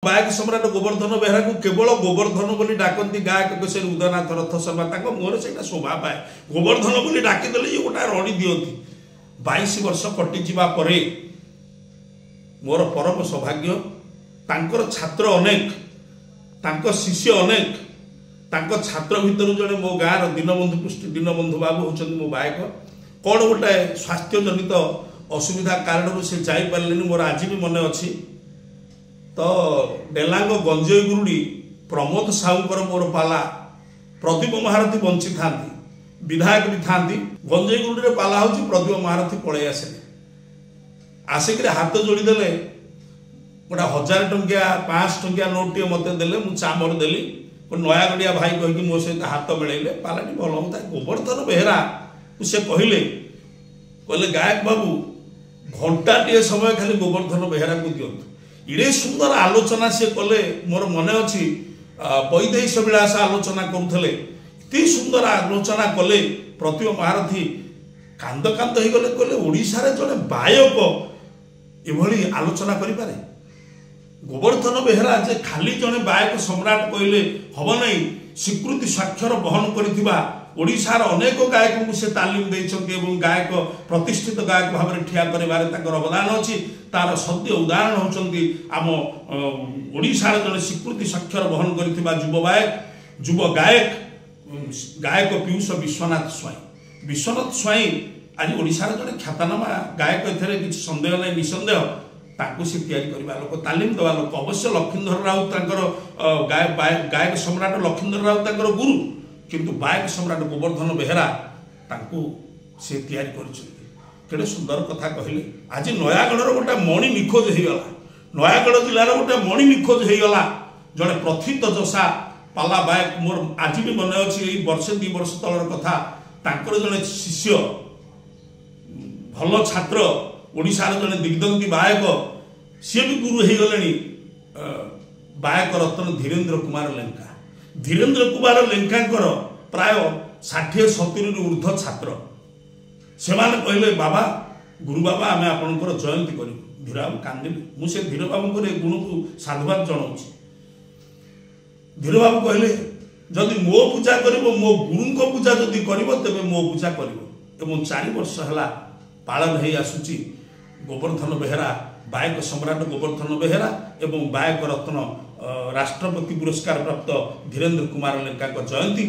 गायक सम्राट गोवर्धन बेहरा को केवल गोवर्धन बोली डाकती गायक केशरी उदयनाथ रथ शर्मा मुहर से शोभा पाए गोवर्धन बोली डाकिदेले ये गोटा रड़ी दियंती 22 वर्ष कटिजा पर मोर परम सौभाग्य तांकर छात्र अनेक तांकर शिष्य अनेक तांकर छात्र भितर जड़े मो गाँव दीनबंधु पृष्टि दीनबंधु बाबू होती मो गायक कौन गोटे स्वास्थ्य जनित असुविधा कारण से जापारे मोर आज भी मन अच्छी तो डेलांग गंजेई गुरुड़ी प्रमोद साहूकर मोर पाला प्रदीप महारथी बंची था विधायक भी था गंजेई गुरुड़ी पाला हूँ प्रदीप महारथी पलि आसे आसिक हाथ जोड़ीदे गोटा 1000 टंकिया 500 टंकिया नोट टे मत देले मु चामर देली नयागढ़िया भाई कहीकि मो सहित हाथ मिलैले पालाटी भल होता गोवर्धन बेहरा से कहले गायक बाबू घंटाटे समय खाली गोवर्धन बेहरा को दिंतु इड़े सुंदर आलोचना सी कले मोर मन अच्छी वैदेश विलास आलोचना करुले इतनी सुंदर आलोचना कले प्रतिभा महारथी कांद कांद हो गले कहले ओडिशा रे जड़े गायक एभली आलोचना करें गोवर्धन बेहरा जे खाली जड़े गायक सम्राट कहले हम नहीं स्वीकृति स्वाक्षर बहन कर ओडिशार अनेक गायक को से तालीम देइछन्ति एवं गायक प्रतिष्ठित गायक भाव में ठिया करिबारे ताकर अवदान अछि तार सत्य उदाहरण होचन्ति आम ओडिशार जड़े स्वीकृति स्वाक्षर बहन करिथिबा युव गायक गायक पीयूष विश्वनाथ स्वाई आज ओडिशार जड़े ख्यातनामा गायक एथरे किछि संदेह नहीं निसंदेह ताकू से तैयारी करबा लोक तालीम देवा लोक अवश्य लखींद्र राउत तांकर गायक सम्राट लखींद्र राउत तांकर गुरु किंतु गायक सम्राट गोवर्धन बेहरा तांकू से तैयारी करछन्ति केडे सुंदर कथा कहले आज नयागढ़ गोटे मणि निखोज हो गला नयागढ़ जिलार गोटे मणि निखोज हो गला जड़े प्रथित जसा पाला गायक मोर आज भी मन अच्छी वर्षे 2 वर्ष तलर कथा तांकर जड़े शिष्य भल छात्र ओडिशार जड़े दिग्दंती गायक सी भी गुरु हो गले गायक रत्न धीरेन्द्र कुमार लेंका प्राय 60-70 ऊर्ध्व छात्र से कहले बाबा गुरु बाबा आम आपंकर जयंती करूँ धीर बाबू कांदिले मुझे धीर बाबू गुण को साधुवाद जनाऊँ धीर बाबू कहले जदि मो पूजा कर मो गुरु पूजा जदि कर तेज मो पूजा कर 4 वर्ष है पालन हो आसूची गोवर्धन बेहरा गायक सम्राट गोवर्धन बेहरा एवं गायक रत्न राष्ट्रपति पुरस्कार प्राप्त धीरेन्द्र कुमार लेंका जयंती।